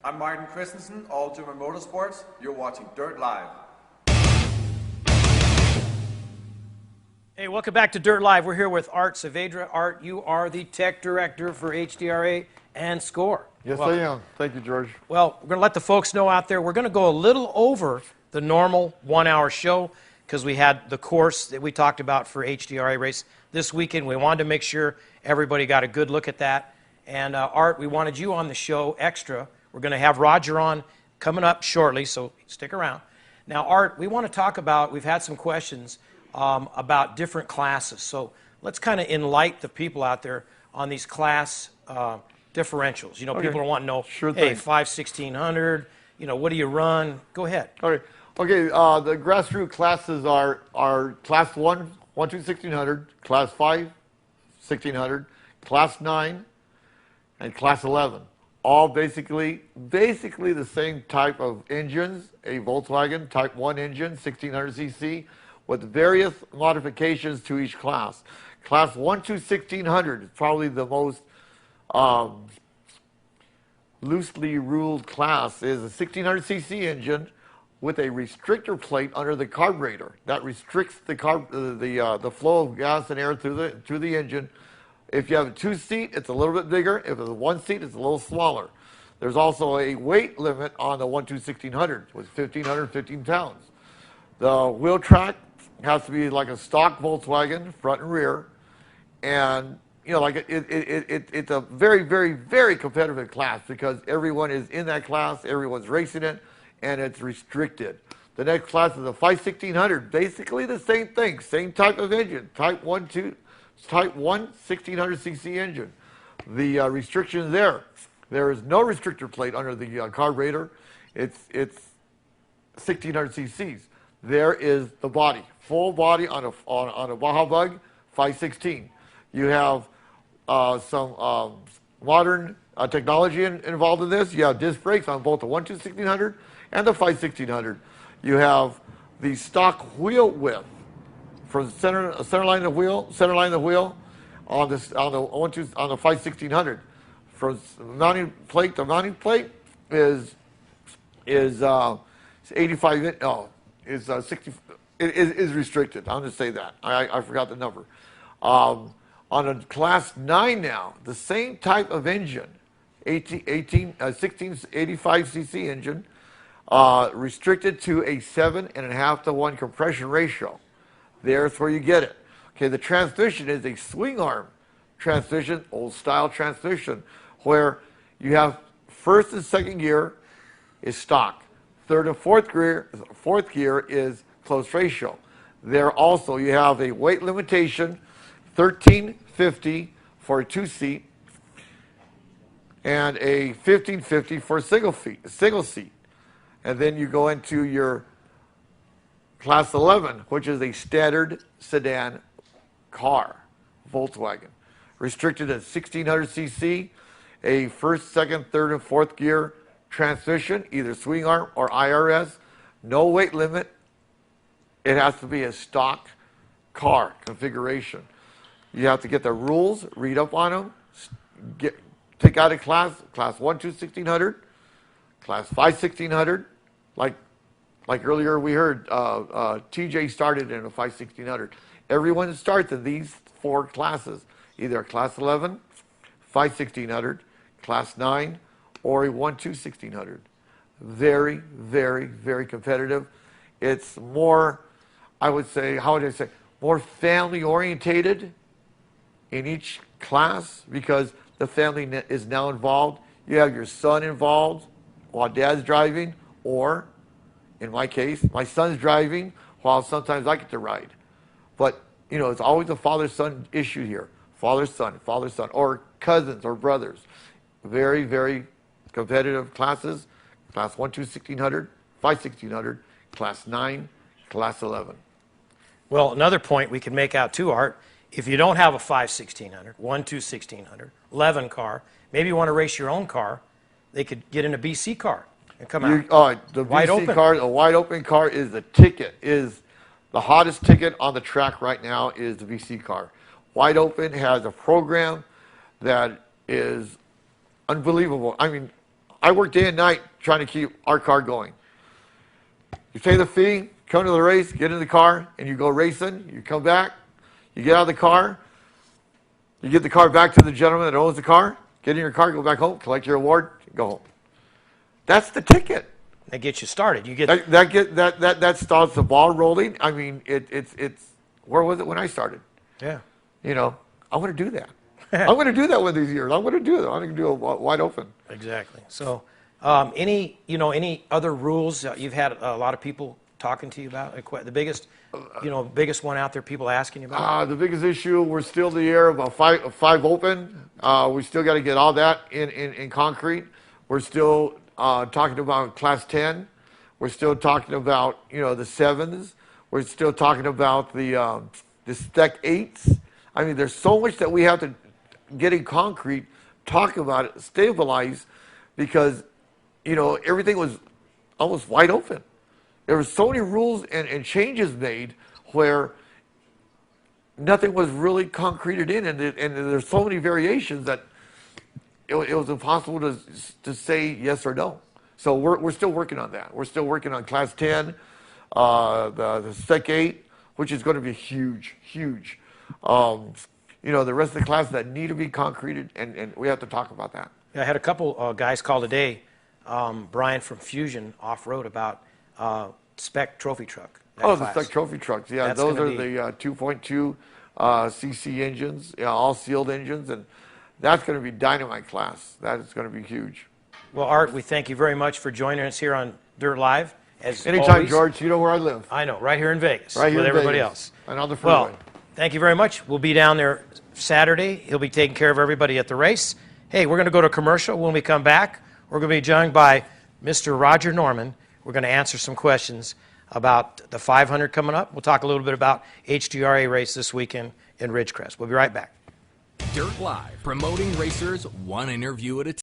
I'm Martin Christensen, all German Motorsports. You're watching Dirt Live. Hey, welcome back to Dirt Live. We're here with Art Savedra. Art, you are the tech director for HDRA and SCORE. Yes, I am. Thank you, George. Well, we're going to let the folks know out there, we're going to go a little over the normal one-hour show because we had the course that we talked about for HDRA race this weekend. We wanted to make sure everybody got a good look at that. And Art, we wanted you on the show extra. We're going to have Roger on coming up shortly, so stick around. Now, Art, we want to talk about, we've had some questions about different classes. So let's kind of enlighten the people out there on these class differentials. You know, people want to know, hey, 1600, you know, what do you run? Go ahead. Okay, the grassroots classes are Class 1, 1 to 1600, Class 5, 1600, Class 9, and Class 11. All basically the same type of engines, a Volkswagen Type 1 engine, 1600cc, with various modifications to each class. Class 1 to 1600 is probably the most loosely ruled class. Is a 1600cc engine with a restrictor plate under the carburetor that restricts the flow of gas and air through the engine. If you have a two-seat, it's a little bit bigger. If it's a one-seat, it's a little smaller. There's also a weight limit on the 1 to 1600, with 1,515 pounds. The wheel track has to be like a stock Volkswagen, front and rear, and you know, like it's a very, very, very competitive class because everyone is in that class, everyone's racing it, and it's restricted. The next class is a 1600, basically the same thing, same type of engine, Type 1 1600cc engine. The restrictions there is no restrictor plate under the carburetor. It's 1600 cc's. There is the body, full body on a Baja Bug 516. You have some modern technology involved in this. You have disc brakes on both the 1 to 1600 and the 1600. You have the stock wheel width from center line of the wheel on the 1600. From mounting plate to mounting plate is 85 inch. No, is 60. Is restricted. I'm going to say that. I forgot the number. On a Class 9 now, the same type of engine, 1685cc engine, restricted to a 7.5 to 1 compression ratio. There's where you get it. Okay, the transmission is a swing arm transmission, old style transmission, where you have first and second gear is stock. Third and fourth gear is close ratio. There also you have a weight limitation, 1350 for a two-seat, and a 1550 for a single seat. And then you go into your Class 11, which is a standard sedan car, Volkswagen. Restricted at 1600cc, a first, second, third, and fourth gear transmission, either swing arm or IRS. No weight limit. It has to be a stock car configuration. You have to get the rules, read up on them, take out a class 1 to 1600, Class 5 1600, like earlier we heard, TJ started in a 1600. Everyone starts in these four classes, either a Class 11, 1600, Class 9, or a 1 to 1600. Very, very, very competitive. It's more, I would say, more family orientated in each class because the family is now involved. You have your son involved while dad's driving, or in my case, my son's driving while sometimes I get to ride. But, you know, it's always a father-son issue here. Father-son, or cousins or brothers. Very, very competitive classes. Class 1 to 1600, 1600, Class 9, Class 11. Well, another point we can make out too, Art, if you don't have a 1600, 1 to 1600, 11 car, maybe you want to race your own car, they could get in a BC car and come out. The wide BC open. car, a wide open car is the ticket, is the hottest ticket on the track right now is the BC car. Wide open has a program that is unbelievable. I mean, I work day and night trying to keep our car going. You pay the fee, come to the race, get in the car, and you go racing. You come back, you get out of the car, you get the car back to the gentleman that owns the car, get in your car, go back home, collect your award, go home. That's the ticket. That gets you started. You get That starts the ball rolling. I mean, it's where was it when I started? yeah. You know, I want to do that. I'm going to do that one of these years. I'm going to do it. I'm going to do it wide open. Exactly. So, any other rules that you've had a lot of people talking to you about? The biggest one out there, people asking you about? The biggest issue, we're still in the air about five open. We still got to get all that in concrete. We're still talking about Class 10. We're still talking about, the 7s. We're still talking about the Spec 8s. I mean, there's so much that we have to get in concrete, talk about it, stabilize, because, everything was almost wide open. There were so many rules and changes made where nothing was really concreted in, and there's so many variations that it was impossible to say yes or no. So we're still working on that. We're still working on Class 10, the Spec 8, which is going to be huge. The rest of the classes that need to be concreted, and we have to talk about that. Yeah, I had a couple guys call today, Brian from Fusion Off-Road, about Spec trophy truck. The Spec trophy trucks. Yeah, That's those are gonna be the 2.2 cc engines, all sealed engines, and that's going to be dynamite class. That is going to be huge. Well, Art, we thank you very much for joining us here on Dirt Live. As Anytime, always. George. You know where I live. I know, right here in Vegas, Right here with in everybody Vegas. else. And on the freeway. Well, thank you very much. We'll be down there Saturday. He'll be taking care of everybody at the race. Hey, we're going to go to commercial. When we come back, we're going to be joined by Mr. Roger Norman. We're going to answer some questions about the 500 coming up. We'll talk a little bit about HDRA race this weekend in Ridgecrest. We'll be right back. Dirt Live, promoting racers one interview at a time.